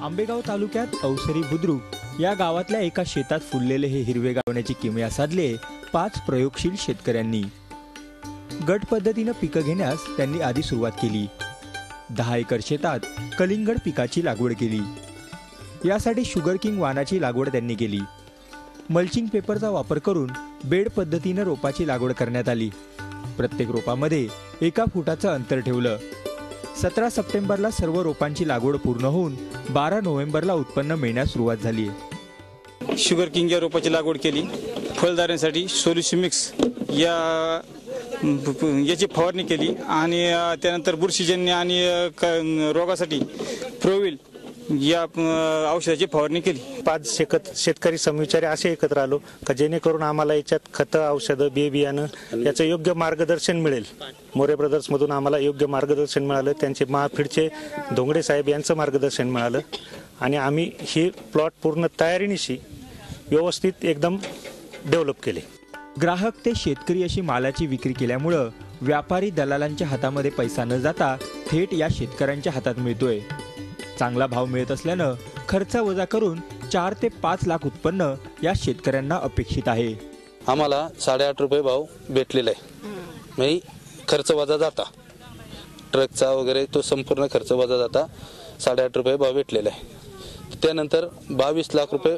आंबेगाव तालुक्यात अवसरी बुद्रुक या गावातल्या एका शेतात फुललेले हे हिरवे गावण्याची किमया साधले 5 प्रयोगशील शेतकऱ्यांनी। गट पद्धतीने पिकं घेण्यास त्यांनी आधी सुरुवात केली। 10 एकर शेतात कलिंगड पिकाची लागवड केली। यासाठी शुगर किंग वाणाची लागवड त्यांनी केली। मल्चिंग पेपरचा वापर करून बेड पद्धतीने रोपाची लागवड करण्यात आली। प्रत्येक रोपामध्ये 1 फुटाचं अंतर ठेवलं। 17 सप्टेंबरला सर्व रोपांची लागवड पूर्ण होऊन 12 नोव्हेंबरला उत्पन्न मिळण्यास सुरुवात झाली। शुगर किंग या रोपाची लागवड केली। फळधारणेसाठी सोल्युशन मिक्स याची फवारणी केली आणि त्यानंतर बुरशीजन्य आणि रोगासाठी प्रोविल या औषधाची फवारणी केली। 5 शेतकरी समविचारी असे एकत्र आलो का जेणेकरून आम्हाला याच्यात खतं औषधं बियाणं याचं योग्य मार्गदर्शन मिळेल। मोरे ब्रदर्स मधून आम्हाला योग्य मार्गदर्शन मिळालं। त्यांचे महाफीडचे धोंगडे साहेब यांचं मार्गदर्शन मिळालं आणि आम्ही ही प्लॉट पूर्ण तयारीनिशी व्यवस्थित एकदम डेव्हलप केले। ग्राहक ते शेतकरी अशी मालाची विक्री केल्यामुळे व्यापारी दलालांच्या हातामध्ये पैसा न जाता थेट या शेतकऱ्यांच्या हातात मिळतोय। चांगला भाव मिळत असल्यानं खर्च वजा करून 4 ते 5 लाख उत्पन्न या शेतकऱ्यांना अपेक्षित आहे। आम्हाला 8.5 रुपये भाव भेटलेला आहे। म्हणजे खर्च वजा जाता ट्रकचा वगैरे तो संपूर्ण खर्च वजा जाता 8.5 रुपये भाव भेटलेला आहे। त्यानंतर 22 लाख रुपये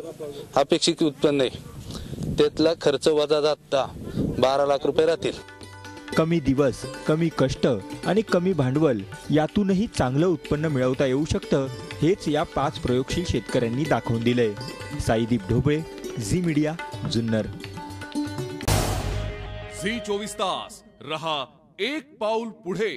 अपेक्षित उत्पन्न आहे। त्यातला खर्च वजा जाता 12 लाख रुपये राहतील। कमी दिवस, कमी कष्ट आणि कमी भांडवल यातूनही चांगलं उत्पन्न मिळवता येऊ शकतं, हेच या 5 प्रयोगशील शेतकऱ्यांनी दाखवून दिलंय। Saideep Dhobale, Zee media, Junnar. Zee 24 तास रहा एक पाऊल पुढे।